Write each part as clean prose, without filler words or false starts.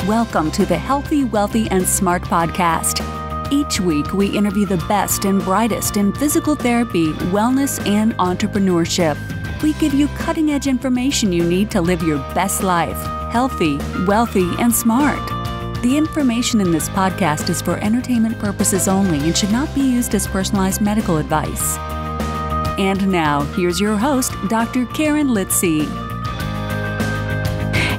Welcome to the Healthy, Wealthy, and Smart podcast. Each week, we interview the best and brightest in physical therapy, wellness, and entrepreneurship. We give you cutting-edge information you need to live your best life, healthy, wealthy, and smart. The information in this podcast is for entertainment purposes only and should not be used as personalized medical advice. And now, here's your host, Dr. Karen Litzy.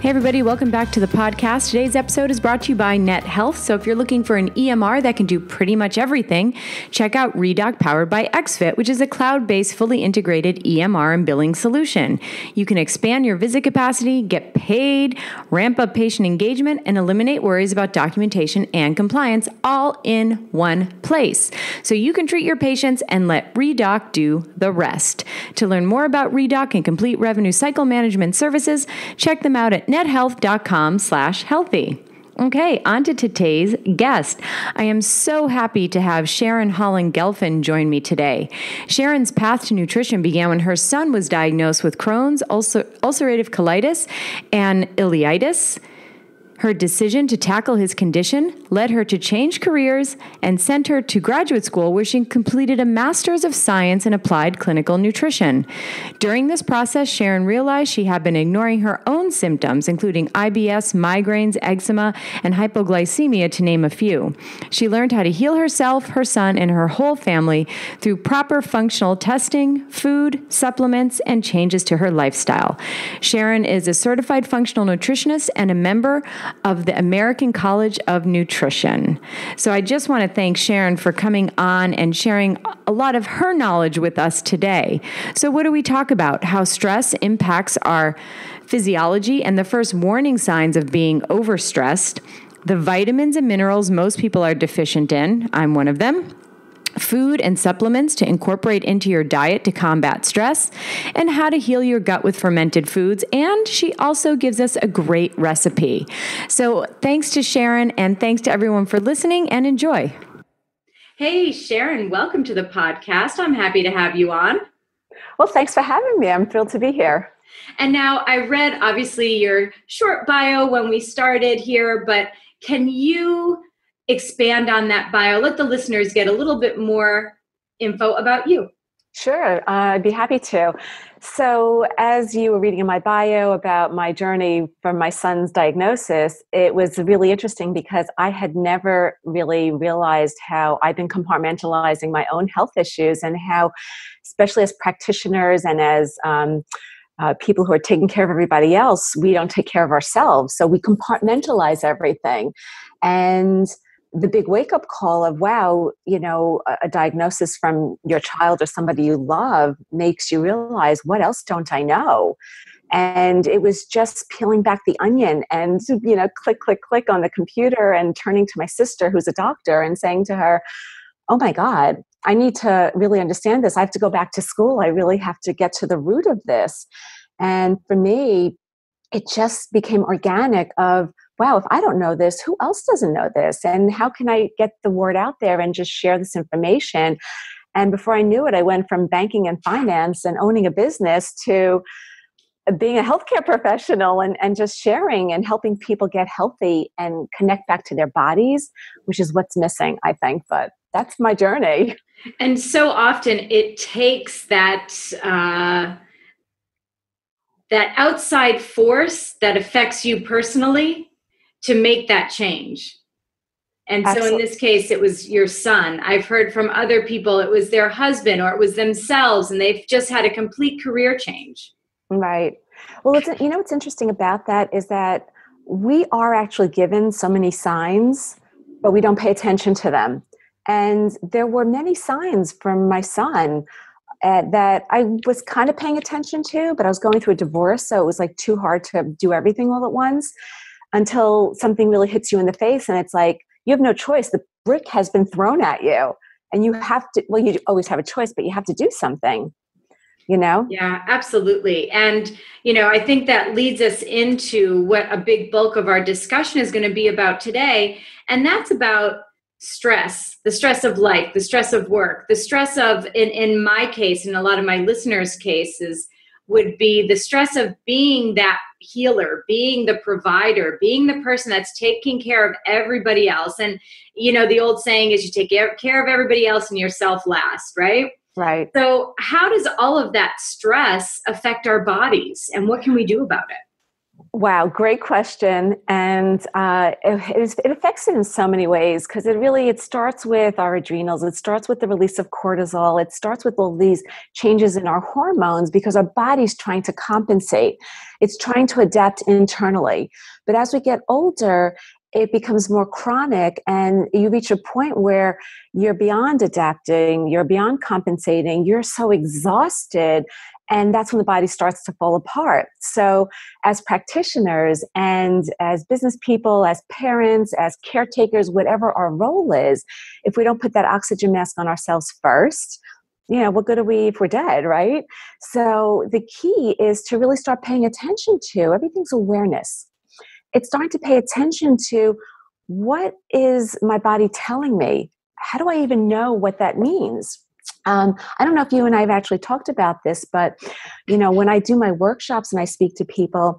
Hey everybody, welcome back to the podcast. Today's episode is brought to you by Net Health. So if you're looking for an EMR that can do pretty much everything, check out Redoc powered by XFit, which is a cloud-based, fully integrated EMR and billing solution. You can expand your visit capacity, get paid, ramp up patient engagement, and eliminate worries about documentation and compliance all in one place. So you can treat your patients and let Redoc do the rest. To learn more about Redoc and complete revenue cycle management services, check them out at nethealth.com/healthy. Okay, on to today's guest. I am so happy to have Sharon Holand Gelfand join me today. Sharon's path to nutrition began when her son was diagnosed with Crohn's, ulcerative colitis, and ileitis. Her decision to tackle his condition led her to change careers and sent her to graduate school where she completed a Master's of Science in Applied Clinical Nutrition. During this process, Sharon realized she had been ignoring her own symptoms, including IBS, migraines, eczema, and hypoglycemia, to name a few. She learned how to heal herself, her son, and her whole family through proper functional testing, food, supplements, and changes to her lifestyle. Sharon is a certified functional nutritionist and a member of the American College of Nutrition. So I just want to thank Sharon for coming on and sharing a lot of her knowledge with us today. So what do we talk about? How stress impacts our physiology and the first warning signs of being overstressed, the vitamins and minerals most people are deficient in, I'm one of them, food and supplements to incorporate into your diet to combat stress, and how to heal your gut with fermented foods. And she also gives us a great recipe. So thanks to Sharon, and thanks to everyone for listening, and enjoy. Hey, Sharon, welcome to the podcast. I'm happy to have you on. Well, thanks for having me. I'm thrilled to be here. And now I read, obviously, your short bio when we started here, but can you expand on that bio? Let the listeners get a little bit more info about you. Sure, I'd be happy to. So as you were reading in my bio about my journey from my son's diagnosis, it was really interesting because I had never really realized how I've been compartmentalizing my own health issues and how, especially as practitioners and as people who are taking care of everybody else, we don't take care of ourselves. So we compartmentalize everything. And the big wake-up call of, wow, you know, a diagnosis from your child or somebody you love makes you realize, what else don't I know? And it was just peeling back the onion and, you know, click, click, click on the computer and turning to my sister, who's a doctor, and saying to her, oh my God, I need to really understand this. I have to go back to school. I really have to get to the root of this. And for me, it just became organic of, wow, if I don't know this, who else doesn't know this? And how can I get the word out there and just share this information? And before I knew it, I went from banking and finance and owning a business to being a healthcare professional and just sharing and helping people get healthy and connect back to their bodies, which is what's missing, I think. But that's my journey. And so often it takes that outside force that affects you personally to make that change. And Absolutely. So in this case, it was your son. I've heard from other people, it was their husband or it was themselves, and they've just had a complete career change. Right. Well, you know, what's interesting about that is that we are actually given so many signs, but we don't pay attention to them. And there were many signs from my son that I was kind of paying attention to, but I was going through a divorce, so it was like too hard to do everything all at once until something really hits you in the face. And it's like, you have no choice. The brick has been thrown at you and you have to, well, you always have a choice, but you have to do something, you know? Yeah, absolutely. And, you know, I think that leads us into what a big bulk of our discussion is going to be about today. And that's about stress, the stress of life, the stress of work, the stress of, in my case, and a lot of my listeners' cases, would be the stress of being that healer, being the provider, being the person that's taking care of everybody else. And, the old saying is you take care of everybody else and yourself last, right? Right. So how does all of that stress affect our bodies, and what can we do about it? Wow, great question. And it affects it in so many ways, because it starts with our adrenals. It starts with the release of cortisol. It starts with all these changes in our hormones, because our body's trying to compensate. It's trying to adapt internally. But as we get older, it becomes more chronic, and you reach a point where you're beyond adapting, you're beyond compensating, you're so exhausted, and that's when the body starts to fall apart. So as practitioners and as business people, as parents, as caretakers, whatever our role is, if we don't put that oxygen mask on ourselves first, what good are we if we're dead, right? So the key is to really start paying attention to everything's awareness. It's starting to pay attention to, what is my body telling me? How do I even know what that means? I don't know if you and I have actually talked about this, but when I do my workshops and I speak to people,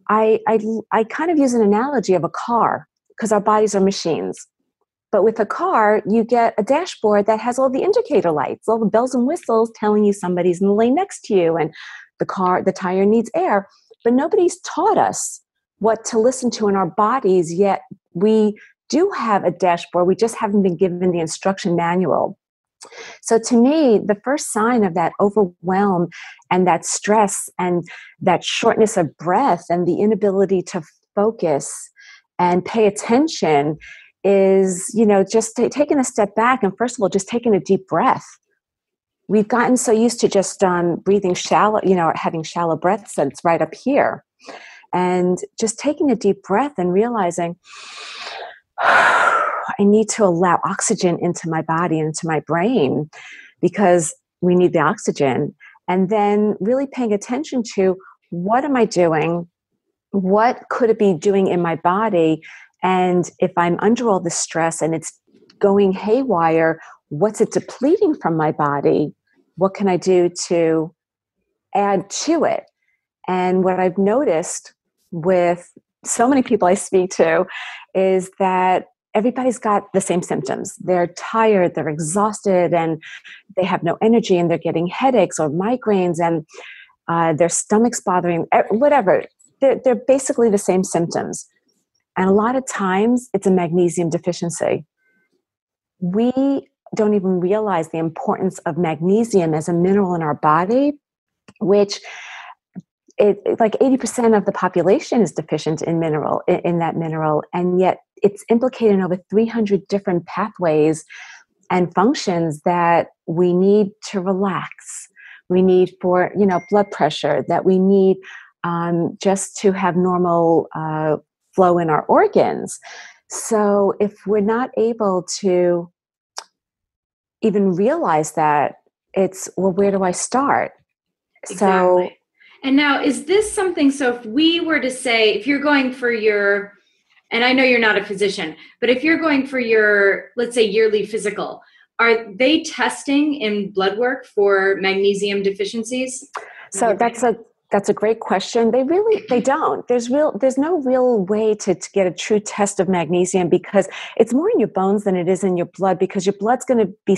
I kind of use an analogy of a car, because our bodies are machines. But with a car, you get a dashboard that has all the indicator lights, all the bells and whistles telling you somebody's in the lane next to you, and the tire needs air. But nobody's taught us what to listen to in our bodies, yet we do have a dashboard. We just haven't been given the instruction manual. So to me, the first sign of that overwhelm and that stress and that shortness of breath and the inability to focus and pay attention is, just taking a step back and, first of all, just taking a deep breath. We've gotten so used to just breathing shallow, having shallow breaths that's right up here. And just taking a deep breath and realizing, I need to allow oxygen into my body and into my brain, because we need the oxygen. And then really paying attention to, what am I doing? What could it be doing in my body? And if I'm under all this stress and it's going haywire, what's it depleting from my body? What can I do to add to it? And what I've noticed with so many people I speak to is that everybody's got the same symptoms. They're tired, they're exhausted, and they have no energy, and they're getting headaches or migraines, and their stomach's bothering, whatever. They're basically the same symptoms. And a lot of times it's a magnesium deficiency. We don't even realize the importance of magnesium as a mineral in our body, which like 80% of the population is deficient in that mineral, and yet it's implicated in over 300 different pathways and functions that we need to relax. We need for blood pressure, that we need just to have normal flow in our organs. So if we're not able to even realize that, it's, well, where do I start? Exactly. And now, is this something, so if we were to say, if you're going for your, and I know you're not a physician, but if you're going for your, let's say, yearly physical, are they testing in blood work for magnesium deficiencies? So that's a great question. They don't. There's no real way to get a true test of magnesium, because it's more in your bones than it is in your blood, because your blood's going to be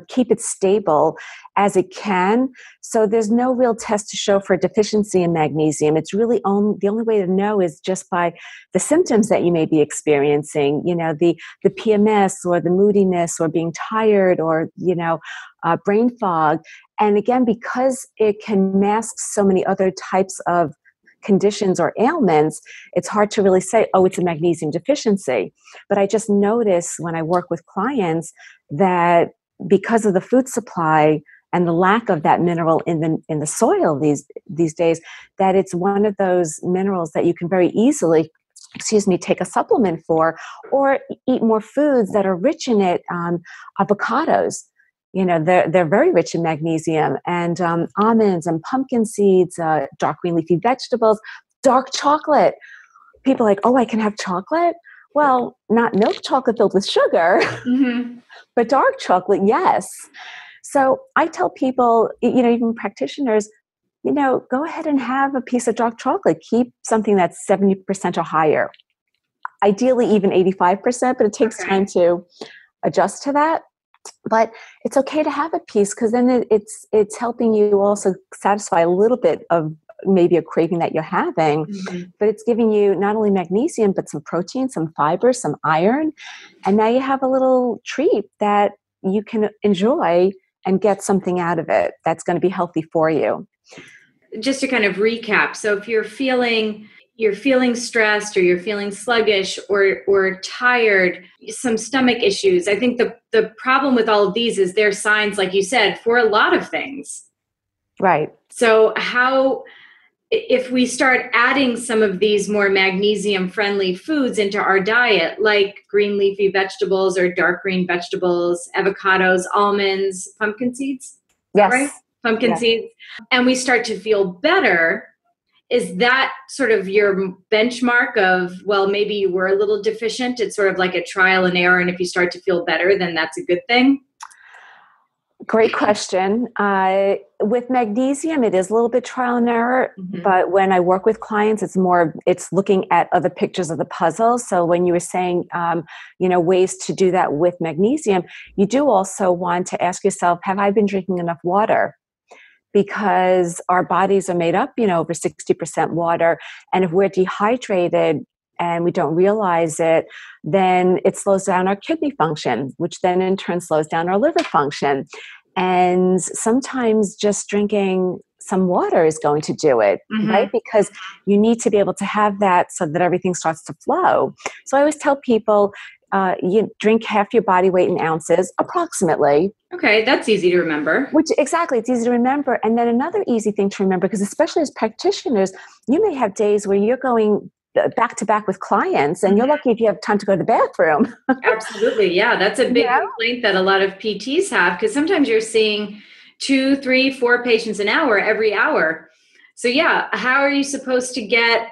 keep it stable as it can. So there's no real test to show for a deficiency in magnesium. It's really the only way to know is just by the symptoms that you may be experiencing, the PMS or the moodiness or being tired or, brain fog. And again, because it can mask so many other types of conditions or ailments, it's hard to really say, oh, it's a magnesium deficiency. But I just notice when I work with clients that because of the food supply and the lack of that mineral in the soil these days, that it's one of those minerals that you can very easily take a supplement for, or eat more foods that are rich in it. Avocados, they're very rich in magnesium, and almonds and pumpkin seeds, dark green leafy vegetables, dark chocolate. People are like, oh, I can have chocolate? Well, not milk chocolate filled with sugar, but dark chocolate, yes. So I tell people, even practitioners, go ahead and have a piece of dark chocolate. Keep something that's 70% or higher. Ideally, even 85%, but it takes time to adjust to that. But it's okay to have a piece, because then it's helping you also satisfy a little bit of maybe a craving that you're having, but it's giving you not only magnesium, but some protein, some fiber, some iron. And now you have a little treat that you can enjoy and get something out of it that's going to be healthy for you. Just to kind of recap. So if you're feeling stressed, or you're feeling sluggish, or tired, some stomach issues, I think the problem with all of these is they're signs, like you said, for a lot of things. Right. So if we start adding some of these more magnesium-friendly foods into our diet, like green leafy vegetables or dark green vegetables, avocados, almonds, pumpkin seeds, yes, right? Pumpkin seeds, and we start to feel better, is that sort of your benchmark of, well, maybe you were a little deficient? It's sort of like a trial and error, and if you start to feel better, then that's a good thing? Great question. With magnesium, it is a little bit trial and error, but when I work with clients, it's looking at other pictures of the puzzle. So when you were saying, ways to do that with magnesium, you do also want to ask yourself, have I been drinking enough water? Because our bodies are made up, over 60% water. And if we're dehydrated and we don't realize it, then it slows down our kidney function, which then in turn slows down our liver function. And sometimes just drinking some water is going to do it, right? Because you need to be able to have that so that everything starts to flow. So I always tell people, you drink half your body weight in ounces, approximately. Okay, that's easy to remember. Exactly, it's easy to remember. And then another easy thing to remember, because especially as practitioners, you may have days where you're going back to back with clients, and you're lucky if you have time to go to the bathroom. Absolutely, yeah. That's a big complaint that a lot of PTs have, because sometimes you're seeing 2, 3, 4 patients an hour every hour. So yeah, how are you supposed to get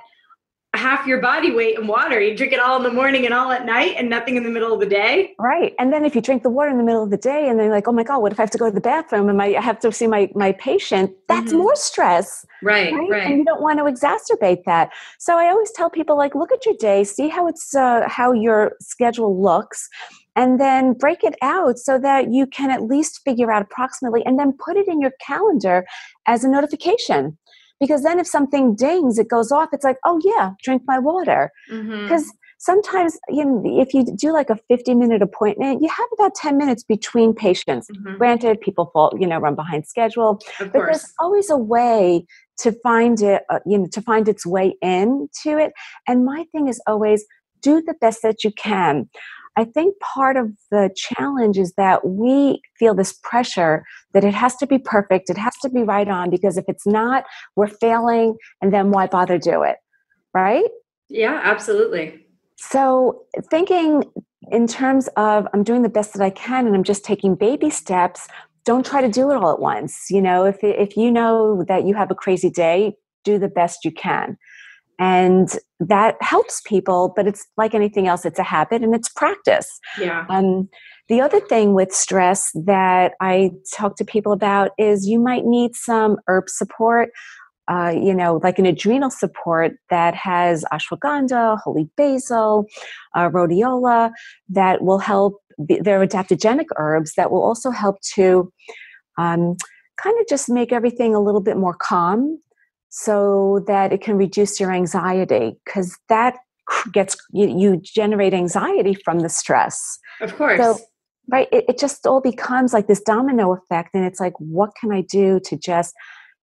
half your body weight in water? You drink it all in the morning and all at night, and nothing in the middle of the day? Right. And then if you drink the water in the middle of the day, and then you're like, oh my God, what if I have to go to the bathroom and I have to see my patient? That's more stress. Right. And you don't want to exacerbate that. So I always tell people, look at your day, see how your schedule looks, and then break it out so that you can at least figure out approximately, and then put it in your calendar as a notification. Because then if something dings, it goes off, it's like, oh yeah, drink my water. Because sometimes, if you do like a 50-minute appointment, you have about 10 minutes between patients. Granted, people run behind schedule, but there's always a way to find it, to find its way into it. And my thing is always do the best that you can. I think part of the challenge is that we feel this pressure that it has to be perfect, it has to be right on, because if it's not, we're failing, and then why bother do it, right? Yeah, absolutely. So thinking in terms of, I'm doing the best that I can and I'm just taking baby steps, don't try to do it all at once. If you know that you have a crazy day, do the best you can. And that helps people, but it's like anything else, it's a habit and it's practice. Yeah. The other thing with stress that I talk to people about is you might need some herb support, like an adrenal support that has ashwagandha, holy basil, rhodiola, that will help. They're adaptogenic herbs that will also help to kind of just make everything a little bit more calm, so that it can reduce your anxiety, because that you generate anxiety from the stress. Of course. So, right, it just all becomes like this domino effect, and it's like, what can I do to just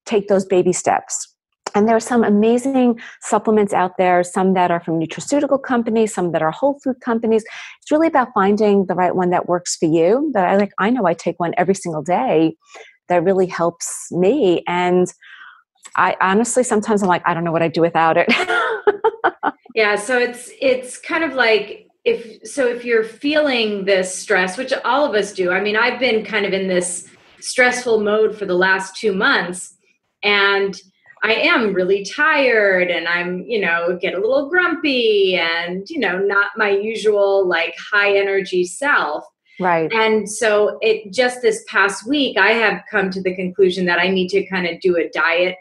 take those baby steps? And there are some amazing supplements out there, some that are from nutraceutical companies, some that are whole food companies. It's really about finding the right one that works for you. But I know I take one every single day that really helps me. And I honestly, sometimes I'm like, I don't know what I'd do without it. Yeah. So it's kind of like, if you're feeling this stress, which all of us do. I mean, I've been kind of in this stressful mode for the last 2 months, and I am really tired, and I'm, get a little grumpy, and, not my usual like high energy self. Right. And so just this past week, I have come to the conclusion that I need to kind of do a diet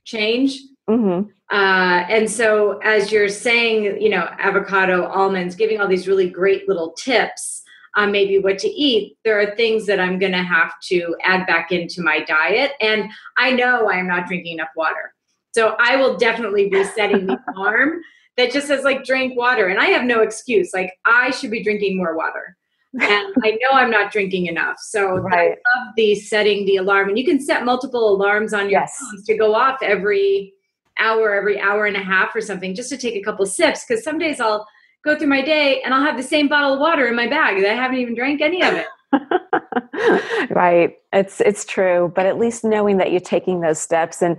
change. Mm-hmm. And so as you're saying, avocado, almonds, giving all these really great little tips on maybe what to eat, there are things that I'm going to have to add back into my diet. And I know I am not drinking enough water. So I will definitely be setting the alarm that just says drink water. And I have no excuse. I should be drinking more water. And I know I'm not drinking enough. So I love the setting the alarm. And you can set multiple alarms on your phones to go off every hour and a half or something, just to take a couple sips. Because some days I'll go through my day and I'll have the same bottle of water in my bag that I haven't even drank any of it. Right. It's true. But at least knowing that you're taking those steps, and,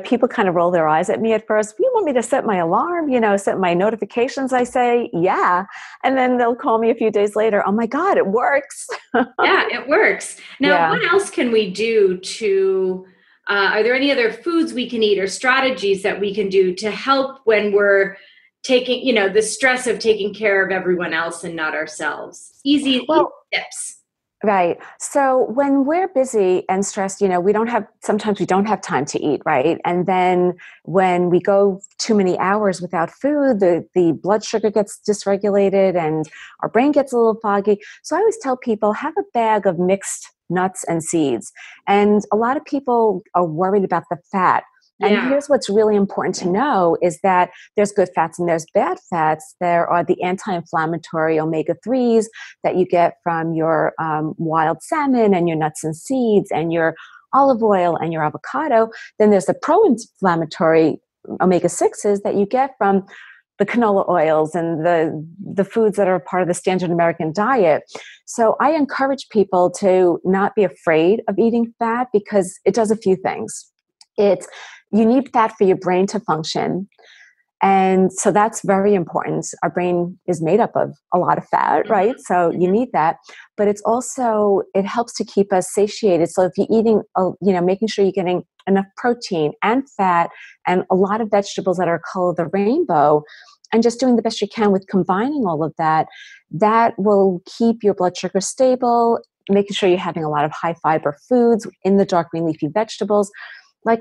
people kind of roll their eyes at me at first. You want me to set my alarm, set my notifications? I say, yeah. And then they'll call me a few days later. Oh my God, it works. Yeah, it works. Now, what else can we do to, are there any other foods we can eat or strategies that we can do to help when we're taking, the stress of taking care of everyone else and not ourselves? Easy tips. Right. So when we're busy and stressed, sometimes we don't have time to eat, right? And then when we go too many hours without food, the blood sugar gets dysregulated and our brain gets a little foggy. So I always tell people, have a bag of mixed nuts and seeds. And a lot of people are worried about the fat. And here's what's really important to know is that there's good fats and there's bad fats. There are the anti-inflammatory omega-3s that you get from your wild salmon and your nuts and seeds and your olive oil and your avocado. Then there's the pro-inflammatory omega-6s that you get from the canola oils and the foods that are part of the standard American diet. So I encourage people to not be afraid of eating fat because it does a few things. You need fat for your brain to function. And so that's very important. Our brain is made up of a lot of fat, right? So you need that. But it helps to keep us satiated. So if you're eating, making sure you're getting enough protein and fat and a lot of vegetables that are color of the rainbow, and just doing the best you can with combining all of that, that will keep your blood sugar stable, making sure you're having a lot of high fiber foods in the dark green leafy vegetables.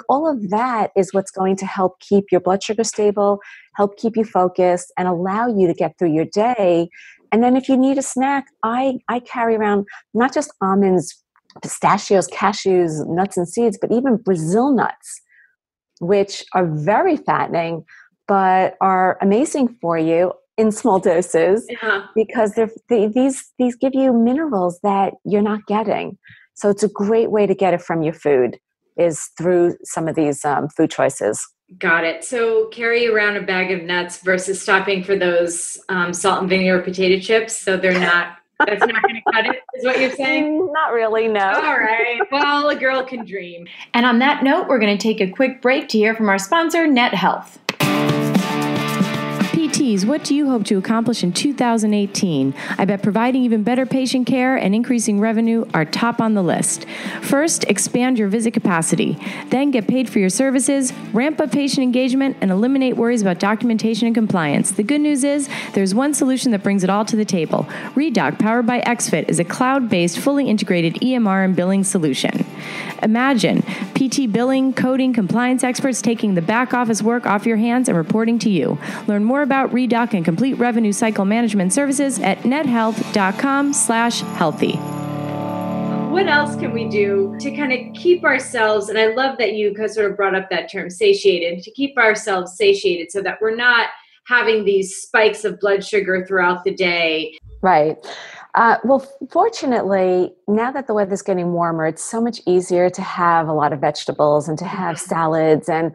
All of that is what's going to help keep your blood sugar stable, help keep you focused, and allow you to get through your day. And then if you need a snack, I carry around not just almonds, pistachios, cashews, nuts and seeds, but even Brazil nuts, which are very fattening, but are amazing for you in small doses because these give you minerals that you're not getting. So it's a great way to get it from your food, is through some of these food choices. Got it. So carry around a bag of nuts versus stopping for those salt and vinegar potato chips. So that's not going to cut it, is what you're saying? Not really, no. All right. Well, a girl can dream. And on that note, we're going to take a quick break to hear from our sponsor, Net Health. PTs, what do you hope to accomplish in 2018? I bet providing even better patient care and increasing revenue are top on the list. First, expand your visit capacity. Then get paid for your services, ramp up patient engagement, and eliminate worries about documentation and compliance. The good news is there's one solution that brings it all to the table. Redoc, powered by XFit, is a cloud-based, fully integrated EMR and billing solution. Imagine PT billing, coding, compliance experts taking the back office work off your hands and reporting to you. Learn more about Redoc and complete revenue cycle management services at nethealth.com/healthy. What else can we do to kind of keep ourselves, and I love that you sort of brought up that term, satiated, to keep ourselves satiated so that we're not having these spikes of blood sugar throughout the day? Right. Well, fortunately, now that the weather's getting warmer, it's so much easier to have a lot of vegetables and to have salads and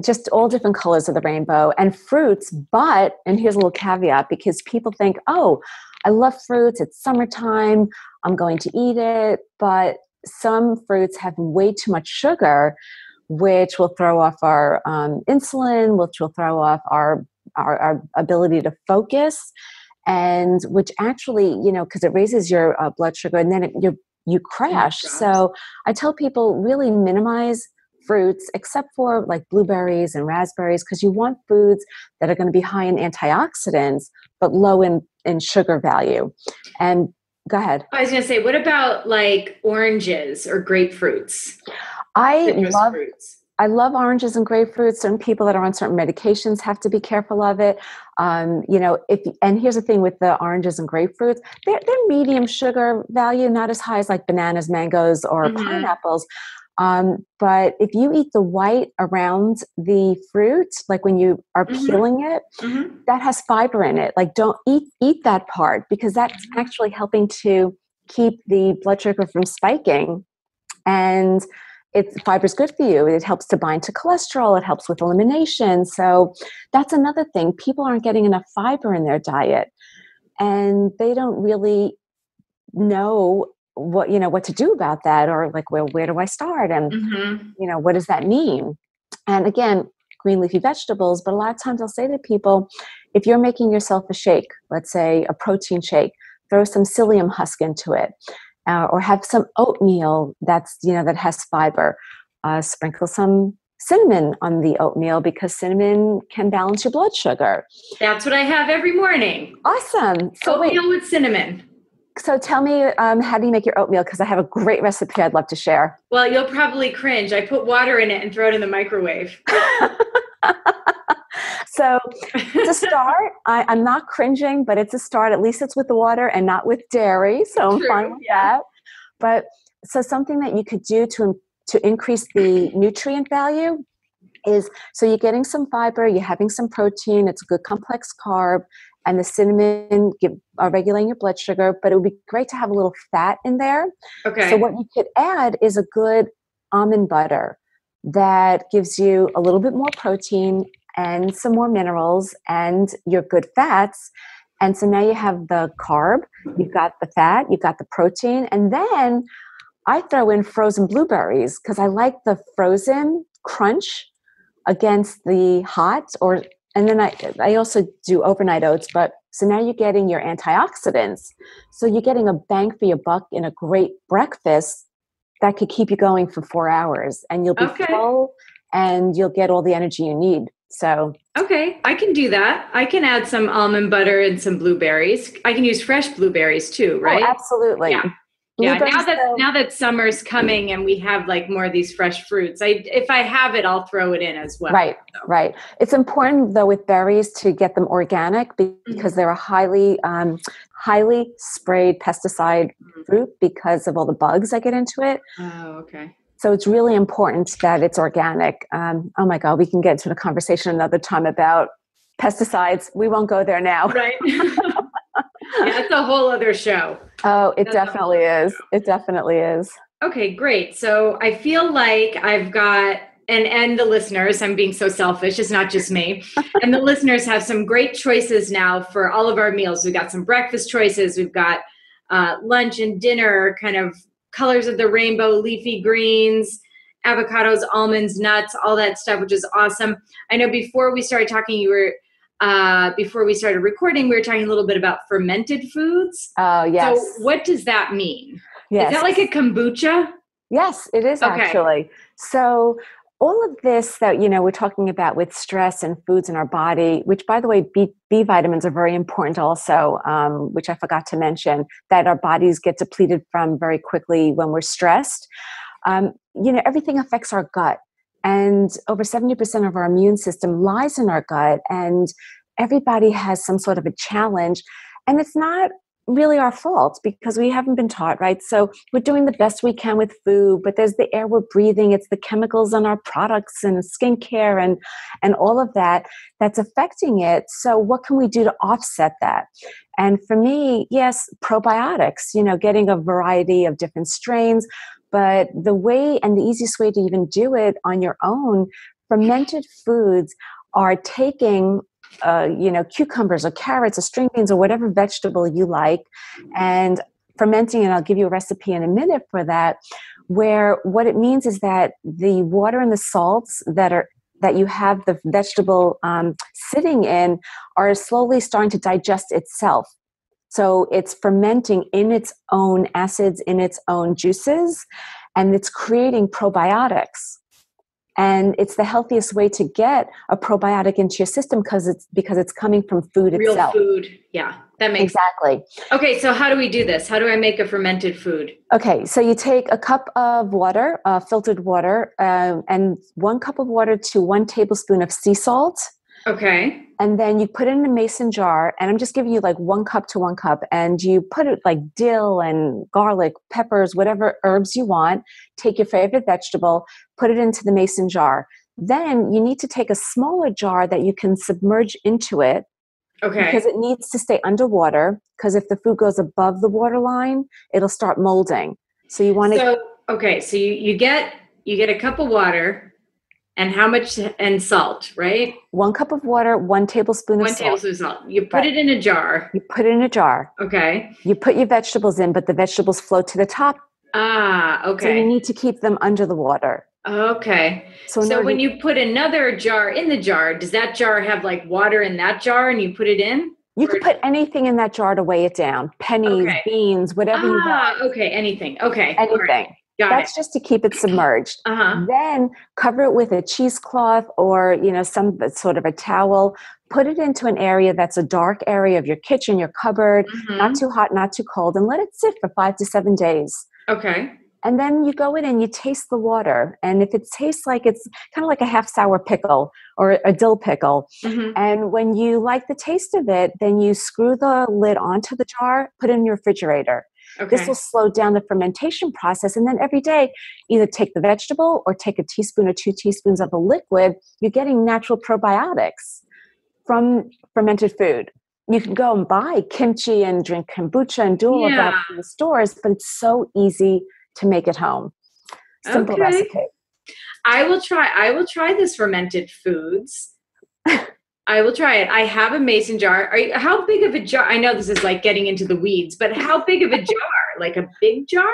just all different colors of the rainbow and fruits. But, and here's a little caveat, because people think, oh, I love fruits. It's summertime. I'm going to eat it. But some fruits have way too much sugar, which will throw off our insulin, which will throw off our ability to focus. And which actually, because it raises your blood sugar and then you crash. So I tell people really minimize fruits except for like blueberries and raspberries, because you want foods that are going to be high in antioxidants, but low in sugar value. And go ahead. I was going to say, what about like oranges or grapefruits? I love fruits. I love oranges and grapefruits. Certain people that are on certain medications have to be careful of it. And here's the thing with the oranges and grapefruits, they're medium sugar value, not as high as like bananas, mangoes, or pineapples. But if you eat the white around the fruit, like when you are peeling it, that has fiber in it. Like don't eat that part, because that's actually helping to keep the blood sugar from spiking. And fiber is good for you. It helps to bind to cholesterol. It helps with elimination. So that's another thing. People aren't getting enough fiber in their diet, and they don't really know what to do about that, or like, well, where do I start? And, what does that mean? And again, green leafy vegetables, but a lot of times I'll say to people, if you're making yourself a shake, let's say a protein shake, throw some psyllium husk into it. Or have some oatmeal that has fiber. Sprinkle some cinnamon on the oatmeal, because cinnamon can balance your blood sugar. That's what I have every morning. Awesome. So oatmeal with cinnamon. So tell me, how do you make your oatmeal? Because I have a great recipe I'd love to share. Well, you'll probably cringe. I put water in it and throw it in the microwave. So to start, I'm not cringing, but it's a start. At least it's with the water and not with dairy. So I'm fine with that. But so something that you could do to increase the nutrient value is, so you're getting some fiber, you're having some protein, it's a good complex carb, and the cinnamon regulating your blood sugar, but it would be great to have a little fat in there. Okay. So what you could add is a good almond butter that gives you a little bit more protein and some more minerals and your good fats. And so now you have the carb, you've got the fat, you've got the protein, and then I throw in frozen blueberries because I like the frozen crunch against the hot, and then I also do overnight oats, but so now you're getting your antioxidants. So you're getting a bang for your buck in a great breakfast that could keep you going for 4 hours, and you'll be full and you'll get all the energy you need. So okay, I can do that. I can add some almond butter and some blueberries. I can use fresh blueberries too, right? Oh, absolutely. Yeah. Now that summer's coming and we have like more of these fresh fruits, if I have it, I'll throw it in as well. Right, right. It's important though with berries to get them organic, because they're a highly sprayed pesticide fruit because of all the bugs that get into it. Oh, okay. So it's really important that it's organic. Oh my God, we can get into a conversation another time about pesticides. We won't go there now. Right. Yeah, that's a whole other show. Oh, it definitely is. It definitely is. Okay, great. So I feel like I've got, and the listeners, I'm being so selfish, it's not just me, and the listeners have some great choices now for all of our meals. We've got some breakfast choices. We've got lunch and dinner, kind of colors of the rainbow, leafy greens, avocados, almonds, nuts, all that stuff, which is awesome. I know before we started talking, before we started recording, we were talking a little bit about fermented foods. Oh, yes. So what does that mean? Yes. Is that like a kombucha? Yes, it is actually. So all of this that, we're talking about with stress and foods in our body, which by the way, B vitamins are very important also, which I forgot to mention, that our bodies get depleted from very quickly when we're stressed. Everything affects our gut. And over 70% of our immune system lies in our gut, and everybody has some sort of a challenge. And it's not really our fault because we haven't been taught, right? So we're doing the best we can with food, but there's the air we're breathing, it's the chemicals on our products and skincare and all of that that's affecting it. So what can we do to offset that? And for me, yes, probiotics, getting a variety of different strains. But the way and the easiest way to even do it on your own, fermented foods are taking, cucumbers or carrots or string beans or whatever vegetable you like, and fermenting, and I'll give you a recipe in a minute for that, where what it means is that the water and the salts that you have the vegetable sitting in are slowly starting to digest itself. So it's fermenting in its own acids, in its own juices, and it's creating probiotics. And it's the healthiest way to get a probiotic into your system because it's coming from food Real itself. food. Yeah, that makes exactly. Okay, so how do we do this? How do I make a fermented food? Okay, so you take a cup of water, filtered water, and 1 cup of water to 1 tablespoon of sea salt. Okay. And then you put it in a mason jar, and I'm just giving you like 1 cup to 1 cup, and you put it like dill and garlic, peppers, whatever herbs you want. Take your favorite vegetable, put it into the mason jar. Then you need to take a smaller jar that you can submerge into it. Okay. Because it needs to stay underwater, because if the food goes above the waterline, it'll start molding. So you want to... So you get a cup of water. And how much? And salt, right? 1 cup of water, 1 tablespoon of salt. 1 tablespoon of salt. You put it in a jar. You put it in a jar. Okay. You put your vegetables in, but the vegetables float to the top. Ah, okay. So you need to keep them under the water. Okay. So when you put another jar in the jar, does that jar have like water in that jar and you put it in? You can put anything in that jar to weigh it down. Pennies, beans, whatever you want. Okay. Anything. Okay. Anything. Right. That's just to keep it submerged. Then cover it with a cheesecloth or, some sort of a towel. Put it into an area that's a dark area of your kitchen, your cupboard, not too hot, not too cold, and let it sit for 5 to 7 days. Okay. And then you go in and you taste the water. And if it tastes like it's kind of like a half sour pickle or a dill pickle, and when you like the taste of it, then you screw the lid onto the jar, put it in your refrigerator. Okay. This will slow down the fermentation process. And then every day, either take the vegetable or take a teaspoon or 2 teaspoons of the liquid. You're getting natural probiotics from fermented food. You can go and buy kimchi and drink kombucha and do all of that in the stores, but it's so easy to make at home. Simple recipe. I will try this fermented foods. I will try it. I have a mason jar. How big of a jar? I know this is like getting into the weeds, but how big of a jar? Like a big jar?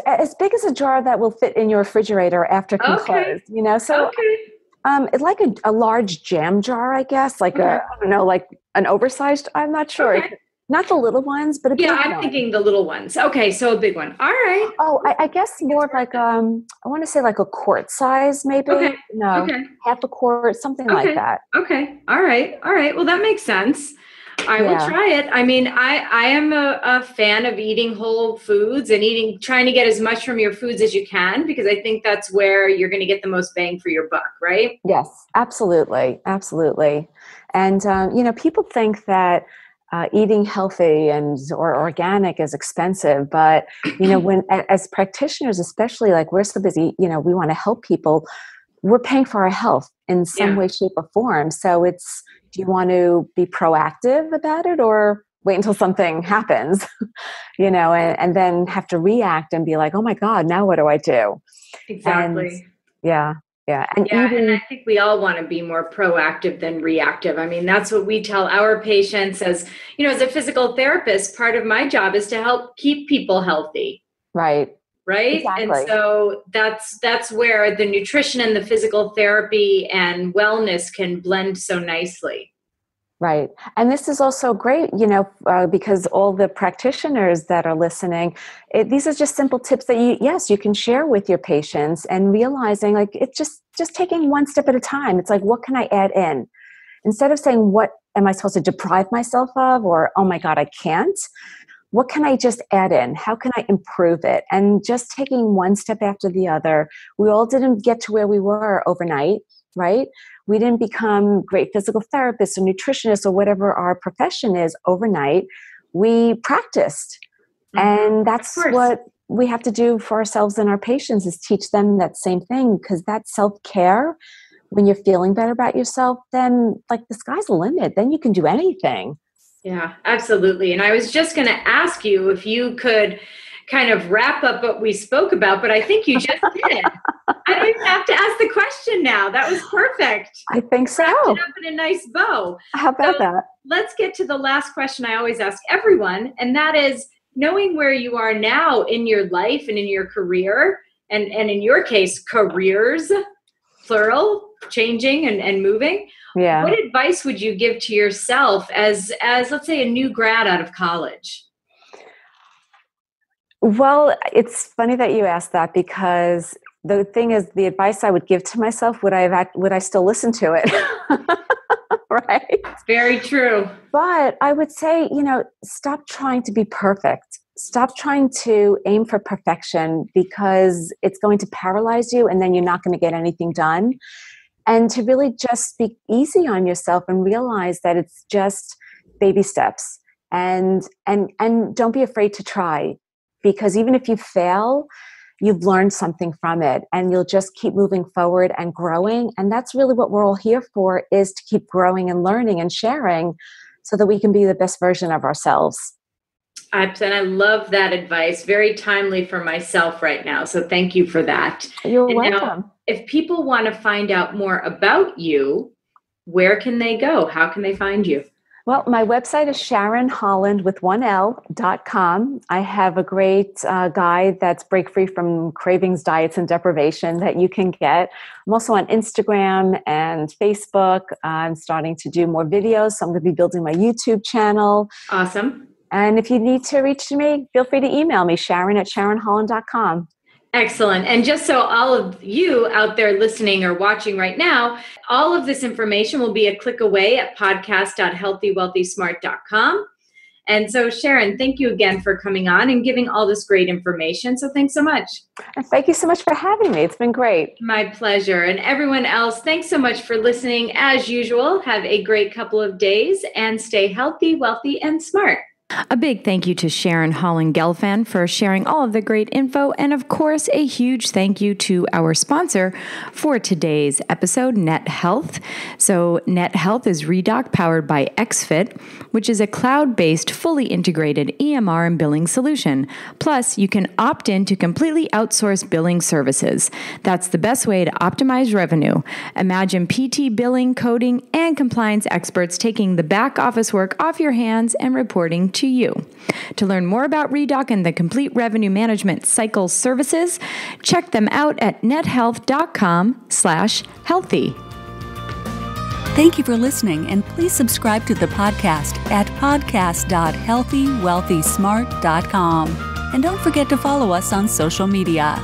As big as a jar that will fit in your refrigerator after it can close. It's like a large jam jar, I guess. Like like an oversized. I'm not sure. Okay. Not the little ones, but a big one. Yeah, I'm thinking the little ones. Okay, so a big one. All right. Oh, I guess more of like I want to say like a quart size, maybe. Okay. No, half a quart, something like that. Okay. All right. Well, that makes sense. I will try it. I mean, I am a fan of eating whole foods and trying to get as much from your foods as you can, because I think that's where you're going to get the most bang for your buck, right? Yes, absolutely. Absolutely. And, people think that eating healthy or organic is expensive, but when as practitioners, especially, like, we're so busy, we want to help people. We're paying for our health in some way, shape, or form. So do you want to be proactive about it, or wait until something happens, and then have to react and be like, oh my God, now what do I do? Exactly. And, And I think we all want to be more proactive than reactive. I mean, that's what we tell our patients as a physical therapist. Part of my job is to help keep people healthy. Right. Exactly. And so that's where the nutrition and the physical therapy and wellness can blend so nicely. Right. And this is also great, because all the practitioners that are listening, these are just simple tips that you can share with your patients, and realizing, like, it's just taking one step at a time. It's like, what can I add in? Instead of saying, what am I supposed to deprive myself of? Or, oh my God, I can't. What can I just add in? How can I improve it? And just taking one step after the other. We all didn't get to where we were overnight, right? We didn't become great physical therapists or nutritionists or whatever our profession is overnight. We practiced. And that's what we have to do for ourselves and our patients, is teach them that same thing, because that self-care, when you're feeling better about yourself, then, like, the sky's the limit. Then you can do anything. Yeah, absolutely. And I was just going to ask you if you could kind of wrap up what we spoke about, but I think you just did. I don't even have to ask the question now. That was perfect. I think so. Wrapped it up in a nice bow. How about that? Let's get to the last question I always ask everyone, and that is, knowing where you are now in your life and in your career, and in your case, careers, plural, changing and moving. Yeah. What advice would you give to yourself as let's say, a new grad out of college? Well, it's funny that you asked that, because the thing is, the advice I would give to myself, would I still listen to it? Right? Very true. But I would say, stop trying to be perfect. Stop trying to aim for perfection, because it's going to paralyze you and then you're not going to get anything done. And to really just be easy on yourself and realize that it's just baby steps. And don't be afraid to try, because even if you fail, you've learned something from it, and you'll just keep moving forward and growing. And that's really what we're all here for, is to keep growing and learning and sharing so that we can be the best version of ourselves. And I love that advice. Very timely for myself right now. So thank you for that. You're welcome. Now, if people want to find out more about you, where can they go? How can they find you? Well, my website is SharonHoland.com. I have a great guide that's Break Free from Cravings, Diets, and Deprivation that you can get. I'm also on Instagram and Facebook. I'm starting to do more videos, so I'm going to be building my YouTube channel. Awesome. And if you need to reach me, feel free to email me, Sharon@SharonHoland.com. Excellent. And just so all of you out there listening or watching right now, all of this information will be a click away at podcast.healthywealthysmart.com. And so, Sharon, thank you again for coming on and giving all this great information. So thanks so much. And thank you so much for having me. It's been great. My pleasure. And everyone else, thanks so much for listening. As usual, have a great couple of days and stay healthy, wealthy, and smart. A big thank you to Sharon Holand Gelfand for sharing all of the great info. And of course, a huge thank you to our sponsor for today's episode, Net Health. So Net Health is Redoc powered by XFit, which is a cloud-based, fully integrated EMR and billing solution. Plus, you can opt in to completely outsource billing services. That's the best way to optimize revenue. Imagine PT billing, coding, and compliance experts taking the back office work off your hands and reporting to you. To learn more about Redoc and the complete revenue management cycle services, check them out at nethealth.com/healthy. Thank you for listening, and please subscribe to the podcast at podcast.healthywealthysmart.com. And don't forget to follow us on social media.